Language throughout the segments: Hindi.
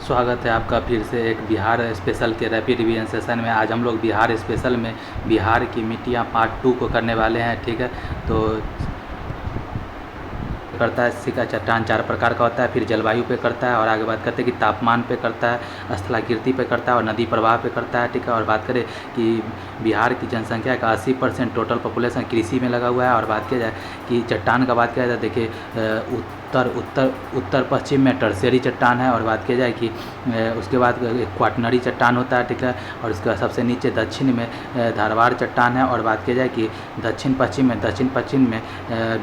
स्वागत है आपका फिर से एक बिहार स्पेशल के रैपिड रिवीजन सेशन में। आज हम लोग बिहार स्पेशल में बिहार की मिट्टियाँ पार्ट 2 को करने वाले हैं। ठीक है, तो करता है सिक्का चट्टान 4 प्रकार का होता है, फिर जलवायु पे करता है और आगे बात करते हैं कि तापमान पे करता है, स्थलाकृति पे करता है और नदी प्रवाह पे करता है। ठीक है, और बात करें कि बिहार की जनसंख्या का 80% टोटल पॉपुलेशन कृषि में लगा हुआ है। और बात किया जाए कि चट्टान का बात किया जाए, देखिए उत्तर पश्चिम में टर्शियरी चट्टान है। और बात किया जाए कि उसके बाद क्वाटनरी चट्टान होता है। ठीक है, और उसके बाद सबसे नीचे दक्षिण में धारवाड़ चट्टान है। और बात किया जाए कि दक्षिण पश्चिम में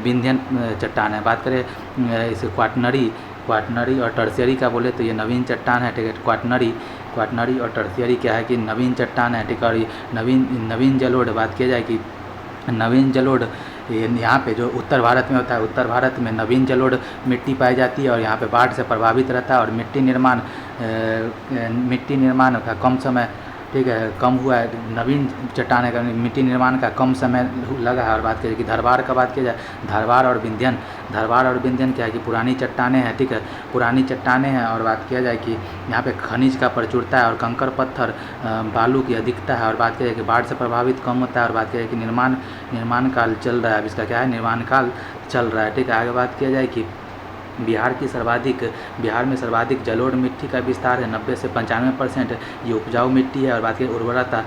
विंध्यन चट्टान है। बात करें इसे क्वाटनरी और टर्शियरी का बोले तो ये नवीन चट्टान है। ठीक है, क्वाटनरी और टर्शियरी क्या है कि नवीन चट्टान है। ठीक है, और ये नवीन जलोढ़, बात किया जाए कि नवीन जलोढ़ यहाँ पे जो उत्तर भारत में होता है, उत्तर भारत में नवीन जलोढ़ मिट्टी पाई जाती है और यहाँ पे बाढ़ से प्रभावित रहता है। और मिट्टी निर्माण का कम समय, ठीक है, कम हुआ है। नवीन चट्टान का मिट्टी निर्माण का कम समय लगा है। और बात करें कि धारवाड़ का बात किया जाए, धारवाड़ और विंध्यन क्या है कि पुरानी चट्टानें हैं। ठीक है, पुरानी चट्टानें हैं। और बात किया जाए कि यहाँ पे खनिज का प्रचुरता है और कंकर पत्थर बालू की अधिकता है। और बात किया जाए कि बाढ़ से प्रभावित कम होता है। और बात किया जाए कि निर्माण काल चल रहा है, अब इसका क्या है, निर्माण काल चल रहा है। ठीक है, आगे बात किया जाए कि बिहार में सर्वाधिक जलोढ़ मिट्टी का विस्तार है, 90 से 95%। ये उपजाऊ मिट्टी है। और बात की उर्वरता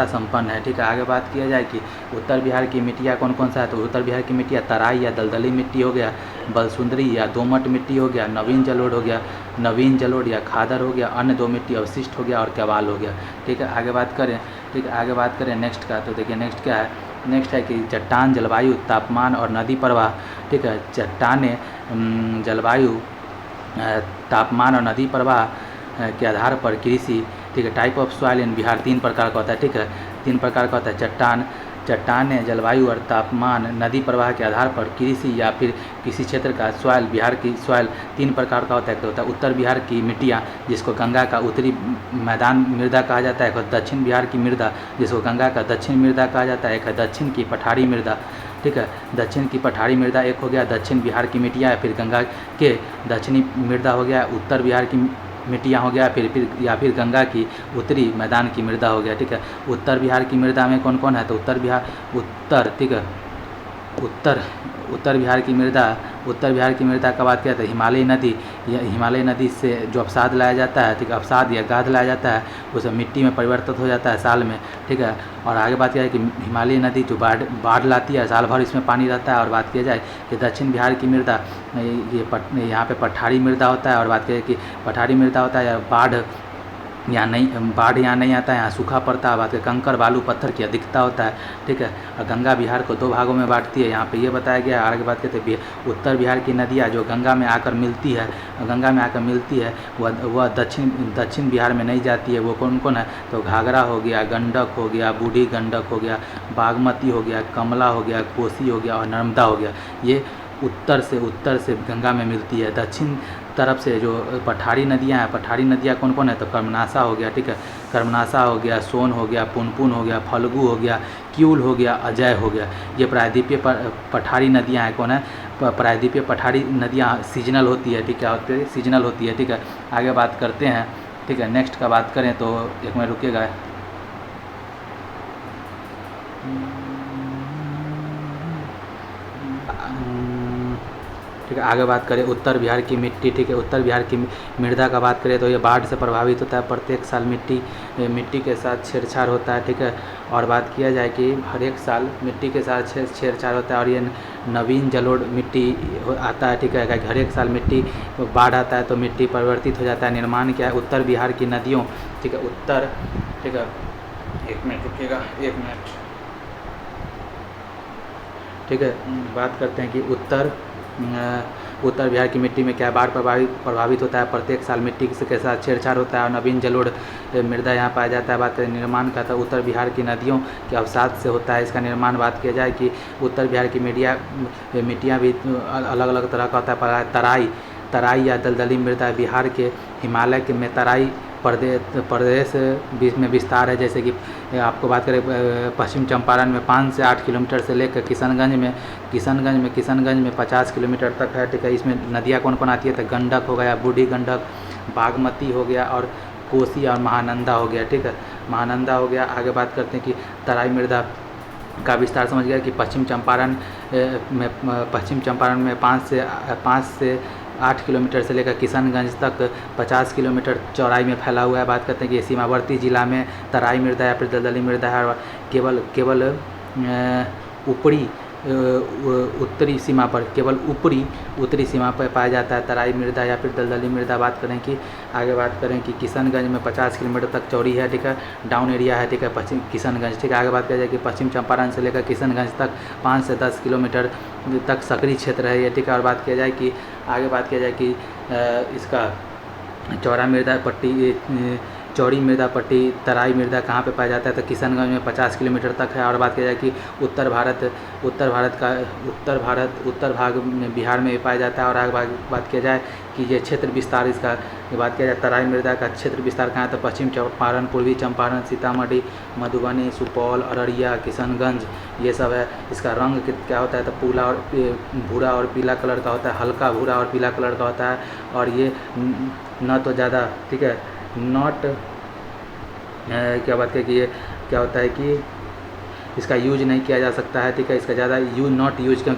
संपन्न है। ठीक है, आगे बात किया जाए कि उत्तर बिहार की मिट्टियाँ कौन कौन सा है, तो उत्तर बिहार की मिट्टियाँ तराई या दलदली मिट्टी हो गया, बलसुंदरी या दोमट मिट्टी हो गया, नवीन जलोढ़ या खादर हो गया, अन्य 2 मिट्टी अवशिष्ट हो गया और क्यावाल हो गया। ठीक है, आगे बात करें नेक्स्ट का, तो देखिए नेक्स्ट क्या है, नेक्स्ट है कि चट्टान, जलवायु, तापमान और नदी प्रवाह। ठीक है, चट्टानें जलवायु, तापमान और नदी प्रवाह के आधार पर कृषि। ठीक है, type of soil in Bihar 3 प्रकार का होता है। ठीक है, 3 प्रकार का होता है। चट्टानें, जलवायु और तापमान, नदी प्रवाह के आधार पर कृषि या फिर किसी क्षेत्र का सॉइल, बिहार की सॉइल 3 प्रकार का होता है। एक होता है उत्तर बिहार की मिट्टियाँ जिसको गंगा का उत्तरी मैदान मृदा कहा जाता है। एक दक्षिण बिहार की मृदा जिसको गंगा का दक्षिण मृदा कहा जाता है। एक है दक्षिण की पठारी मृदा। ठीक है, दक्षिण की पठारी मृदा एक हो गया दक्षिण बिहार की मिट्टियाँ, फिर गंगा के दक्षिणी मृदा हो गया उत्तर बिहार की मिट्टियाँ हो गया, फिर गंगा की उत्तरी मैदान की मृदा हो गया। ठीक है, उत्तर बिहार की मृदा में कौन कौन है, तो ठीक है, उत्तर बिहार की मृदा का बात किया था, हिमालय नदी से जो अवसाद लाया जाता है, ठीक है, अवसाद या गाद लाया जाता है, उसे मिट्टी में परिवर्तित हो जाता है साल में। ठीक है, और आगे बात किया जाए कि हिमालय नदी जो बाढ़ लाती है, साल भर इसमें पानी रहता है। और बात किया जाए कि दक्षिण बिहार की मृदा, यहाँ पे पठारी मृदा होता है। और बात किया जाए कि पठारी मृदा होता है, बाढ़ यहाँ नहीं आता है, यहाँ सूखा पड़ता है। बात है कंकर बालू पत्थर की अधिकता होता है। ठीक है, और गंगा बिहार को 2 भागों में बांटती है, यहाँ पे ये बताया गया है। आगे बात करते हैं उत्तर बिहार की नदियाँ जो गंगा में आकर मिलती है, वह दक्षिण बिहार में नहीं जाती है। वो कौन कौन है, तो घाघरा हो गया, गंडक हो गया, बूढ़ी गंडक हो गया, बागमती हो गया, कमला हो गया, कोसी हो गया और नर्मदा हो गया। ये उत्तर से गंगा में मिलती है। दक्षिण तरफ से जो पठारी नदियाँ कौन कौन है, तो कर्मनाशा हो गया। ठीक है, कर्मनाशा हो गया, सोन हो गया, पुनपुन हो गया, फल्गु हो गया, क्यूल हो गया, अजय हो गया। ये प्रायद्वीपीय पठारी नदियाँ हैं। कौन है, प्रायद्वीपीय पठारी नदियाँ सीजनल होती है। ठीक है, सीजनल होती है। ठीक है, आगे बात करते हैं। ठीक है, नेक्स्ट का बात करें तो एक मिनट रुकिएगा। ठीक है, आगे बात करें उत्तर बिहार की मिट्टी। ठीक है, उत्तर बिहार की मृदा का बात करें तो ये बाढ़ से प्रभावित होता है। प्रत्येक साल मिट्टी के साथ छेड़छाड़ होता है। ठीक है, और बात किया जाए कि हर एक साल मिट्टी के साथ छेड़छाड़ होता है। और ये नवीन जलोढ़ मिट्टी आता है। ठीक है, हर एक साल मिट्टी बाढ़ आता है तो मिट्टी परिवर्तित हो जाता है। निर्माण क्या है, उत्तर बिहार की नदियों, ठीक है, ठीक है, एक मिनट रुकिएगा, एक मिनट। ठीक है, बात करते हैं कि उत्तर बिहार की मिट्टी में क्या बाढ़ प्रभावित होता है। प्रत्येक साल मिट्टी के साथ छेड़छाड़ होता है और नवीन जलोढ़ मृदा यहाँ पाया जाता है। बात करें निर्माण का, तो उत्तर बिहार की नदियों के अवसाद से होता है इसका निर्माण। बात किया जाए कि उत्तर बिहार की मिट्टियाँ भी अलग अलग तरह का होता है। तराई या दलदली मृदा बिहार के हिमालय के में तराई प्रदेश बीच में विस्तार है। जैसे कि आपको बात करें पश्चिम चंपारण में 5 से 8 किलोमीटर से लेकर किशनगंज में 50 किलोमीटर तक है। ठीक है, इसमें नदियाँ कौन कौन आती है, तो गंडक हो गया, बूढ़ी गंडक, बागमती हो गया और कोसी और महानंदा हो गया, ठीक है, महानंदा हो गया। आगे बात करते हैं कि तराई मृदा का विस्तार समझ गया कि पश्चिम चंपारण में 5 से 8 किलोमीटर से लेकर किशनगंज तक 50 किलोमीटर चौड़ाई में फैला हुआ है। बात करते हैं कि सीमावर्ती जिला में तराई मृदा या फिर दलदली मृदा है, और केवल ऊपरी उत्तरी सीमा पर, केवल ऊपरी उत्तरी सीमा पर पाया जाता है तराई मृदा या फिर दलदली मृदा। बात करें कि आगे बात करें कि किशनगंज में 50 किलोमीटर तक चौड़ी है, ठीक है, डाउन एरिया है, ठीक है, पश्चिम किशनगंज, ठीक है। आगे बात किया जाए कि पश्चिम चंपारण से लेकर किशनगंज तक 5 से 10 किलोमीटर तक सक्रिय क्षेत्र है ये, ठीक है। और बात किया जाए कि आगे बात किया जाए कि इसका चौड़ी मृदा पट्टी तराई मृदा कहाँ पे पाया जाता है, तो किशनगंज में 50 किलोमीटर तक है। और बात किया जाए कि उत्तर भाग में बिहार में भी पाया जाता है। और आगे बात किया जाए कि ये क्षेत्र विस्तार इसका बात किया जाए तराई मृदा का क्षेत्र विस्तार कहाँ है, तो पश्चिम चंपारण, पूर्वी चंपारण, सीतामढ़ी, मधुबनी, सुपौल, अररिया, किशनगंज, ये सब है। इसका रंग क्या होता है, तो भूरा और पीला कलर का होता है, हल्का भूरा और पीला कलर का होता है। और ये न तो ज़्यादा, ठीक है, नॉट क्या बात है कि ये क्या होता है कि इसका यूज नहीं किया जा सकता है, ठीक है, इसका ज़्यादा नॉट यूज क्यों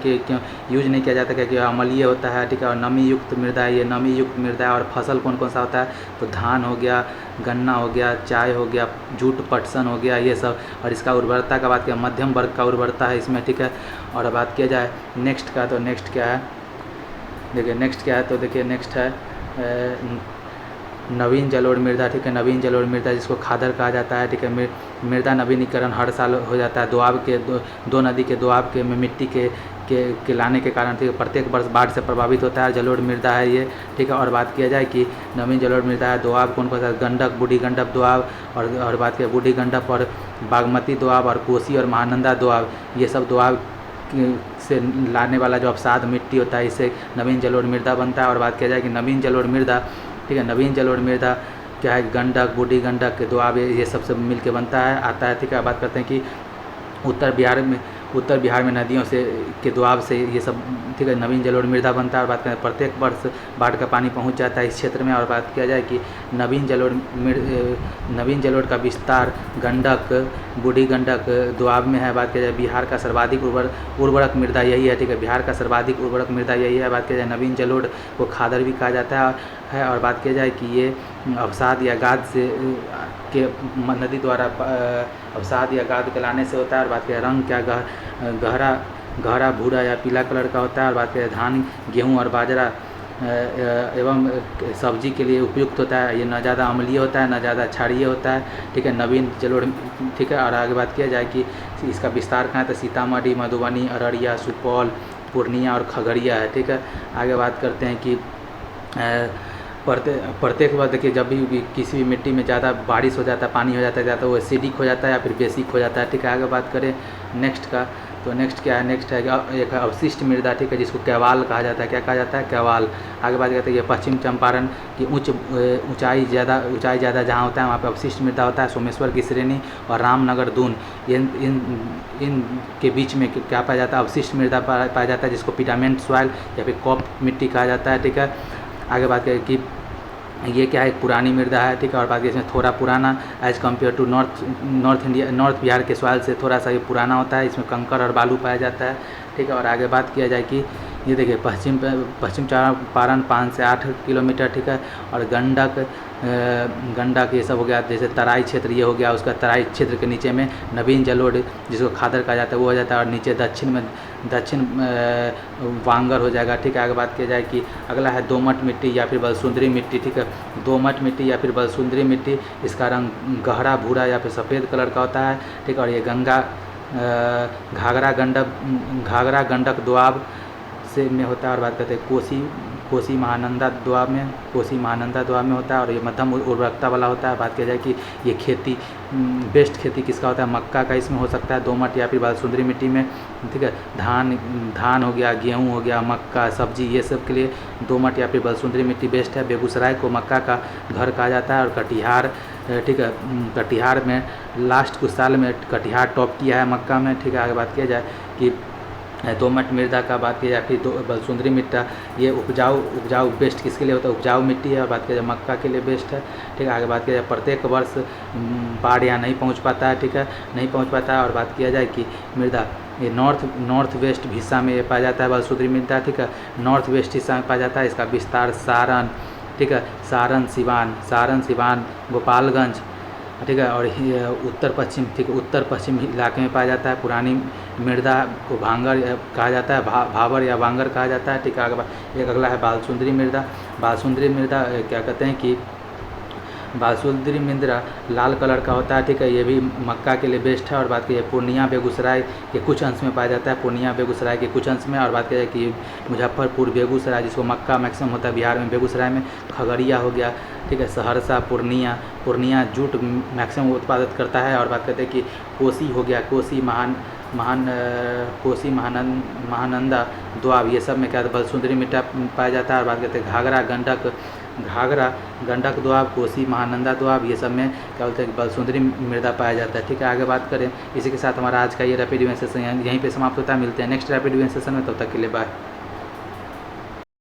यूज नहीं किया जाता क्योंकि अम्लीय होता है, ठीक है। और नमी युक्त मृदा है, ये नमी युक्त मृदा है। और फसल कौन कौन सा होता है, तो धान हो गया, गन्ना हो गया, चाय हो गया, जूट पटसन हो गया, ये सब। और इसका उर्वरता का बात किया, मध्यम वर्ग का उर्वरता है इसमें, ठीक है। और बात किया जाए नेक्स्ट का, तो नेक्स्ट क्या है, देखिए नेक्स्ट क्या है, तो देखिए नेक्स्ट है नवीन जलोढ़ मृदा, ठीक है, नवीन जलोढ़ मृदा जिसको खादर कहा जाता है, ठीक है। मृदा नवीनीकरण हर साल हो जाता है, दो नदी के दोआब के में मिट्टी के लाने के कारण, ठीक है, प्रत्येक वर्ष बाढ़ से प्रभावित होता है जलोढ़ मृदा है ये, ठीक है। और बात किया जाए कि नवीन जलोढ़ मृदा है, दोआब कौन कौन सा, गंडक, बूढ़ी गंडक दोआब, और बात किया बूढ़ी गंडक और बागमती दोआब और कोसी और महानंदा दोआब, ये सब दोआब से लाने वाला जो अवसाद मिट्टी होता है, इससे नवीन जलोढ़ मृदा बनता है। और बात किया जाए कि नवीन जलोढ़ मृदा, ठीक है, नवीन जलोढ़ मृदा क्या है, गंडक, बूढ़ी गंडक, दोआब, ये सब मिल के बनता है आता है, ठीक है। बात करते हैं कि उत्तर बिहार में नदियों से के दोआब से ये सब, ठीक है, नवीन जलोढ़ मृदा बनता है। और बात करें प्रत्येक वर्ष बाढ़ का पानी पहुंच जाता है इस क्षेत्र में। और बात किया जाए कि नवीन जलोढ़ का विस्तार गंडक, बूढ़ी गंडक, दोआब में है। बात किया जाए बिहार का सर्वाधिक उर्वरक मृदा यही है, ठीक है, बिहार का सर्वाधिक उर्वरक मृदा यही है। बात किया जाए नवीन जलोढ़ को खादर भी कहा जाता है। और बात किया जाए कि ये अवसाद या गाद से के नदी द्वारा अवसाद या गाद के लाने से होता है। और बात किया रंग क्या, गहरा भूरा या पीला कलर का होता है। और बात करें धान, गेहूँ और बाजरा एवं सब्जी के लिए उपयुक्त होता है, ये न ज़्यादा अम्लीय होता है न ज़्यादा क्षारीय होता है, ठीक है, नवीन जलोढ़, ठीक है। और आगे बात किया जाए कि इसका विस्तार कहाँ है, तो सीतामढ़ी, मधुबनी, अररिया, सुपौल, पूर्णिया और खगड़िया है, ठीक है। आगे बात करते हैं कि प्रत्येक बार देखिए जब भी किसी भी मिट्टी में ज़्यादा बारिश हो जाता है, पानी हो जाता है ज़्यादा, वो एसिडिक हो जाता है या फिर बेसिक हो जाता है, ठीक है। आगे बात करें नेक्स्ट का, तो नेक्स्ट क्या है, नेक्स्ट है एक अवशिष्ट मृदा, ठीक है, जिसको कैवाल कहा जाता है। क्या कहा जाता है, कैवाल। आगे बात करते हैं ये पश्चिम चंपारण की ऊंचाई ज़्यादा जहाँ होता है वहाँ पे अवशिष्ट मृदा होता है। सोमेश्वर की श्रेणी और रामनगर दून, इन के बीच में क्या पाया जाता है, अवशिष्ट मृदा पाया जाता है, जिसको पिटामेंट सॉइल या फिर कॉप मिट्टी कहा जाता है, ठीक है। आगे बात करें कि ये क्या है, एक पुरानी मृदा है, ठीक है। और बात इसमें थोड़ा पुराना as compare to north Bihar के सॉइल से थोड़ा सा ये पुराना होता है, इसमें कंकर और बालू पाया जाता है, ठीक है। और आगे बात किया जाए कि ये देखिए पश्चिम चंपारण 5 से 8 किलोमीटर, ठीक है। और गंडक ये सब हो गया, जैसे तराई क्षेत्र ये हो गया, उसका तराई क्षेत्र के नीचे में नवीन जलोढ़ जिसको खादर कहा जाता है वो हो जाता है। और नीचे दक्षिण वांगर हो जाएगा, ठीक है। आगे बात किया जाए कि अगला है दोमट मिट्टी या फिर बलसुंदरी मिट्टी, ठीक है, दोमट मिट्टी या फिर बलसुंदरी मिट्टी, इसका रंग गहरा भूरा या फिर सफ़ेद कलर का होता है, ठीक है। और ये घाघरा गंडक दोआब से में होता है। और बात करते हैं कोसी महानंदा दोआब में होता है और ये मध्यम उर्वरकता वाला होता है। बात किया जाए कि ये खेती बेस्ट खेती किसका होता है, मक्का का इसमें हो सकता है, दोमट या फिर बालसुंदरी मिट्टी में, ठीक है। धान हो गया, गेहूँ हो गया, मक्का, सब्जी, ये सब के लिए दोमट या फिर बालसुंदरी मिट्टी बेस्ट है। बेगूसराय को मक्का का घर कहा जाता है। और कटिहार, ठीक है, कटिहार में लास्ट कुछ साल में कटिहार टॉप किया है मक्का में, ठीक है। आगे बात किया जाए कि दोमट मृदा का बात की जाए, फिर बलसुंदरी मृदा, ये उपजाऊ बेस्ट किसके लिए होता है, उपजाऊ मिट्टी है। और बात किया जाए मक्का के लिए बेस्ट है। ठीक है, आगे बात किया जाए प्रत्येक वर्ष बाढ़ यहाँ नहीं पहुँच पाता है। ठीक है, नहीं पहुँच पाता है। और बात किया जाए कि मृदा ये नॉर्थ वेस्ट हिस्सा में ये पाया जाता है बलसुंदरी मृदा। ठीक है, नॉर्थ वेस्ट हिस्सा में पाया जाता है। इसका विस्तार सारण, ठीक है, सारण सिवान गोपालगंज, ठीक है, और उत्तर पश्चिम, ठीक है, उत्तर पश्चिम इलाके में पाया जाता है। पुरानी मृदा को भांगर कहा जाता है, भावर या भांगर कहा जाता है। ठीक है, एक अगला है बालसुंदरी मृदा। बालसुंदरी मृदा क्या कहते हैं कि बालसुंदरी मृदा लाल कलर का होता है। ठीक है, ये भी मक्का के लिए बेस्ट है। और बात की जाए पूर्णिया बेगूसराय के कुछ अंश में पाया जाता है, पूर्णिया बेगूसराय के कुछ अंश में। और बात की जाए कि मुजफ्फरपुर बेगूसराय, जिसको मक्का मैक्सिमम होता है बिहार में, बेगूसराय में, खगड़िया हो गया। ठीक है, सहरसा, पूर्णिया जूट मैक्सिमम उत्पादित करता है। और बात करते हैं कि कोसी हो गया, कोसी महानंदा दोआब, ये सब में क्या बलसुंदरी मृदा पाया जाता है। और बात करते हैं घाघरा गंडक दोआब, कोसी महानंदा दोआब, ये सब में क्या बोलते हैं बलसुंदरी मृदा पाया जाता है। ठीक है, आगे बात करें, इसी के साथ हमारा आज का ये रैपिड रिवीजन सेशन यहीं पे समाप्त होता है। मिलते हैं नेक्स्ट रैपिड रिवीजन सेशन में, तब तक के लिए बाय।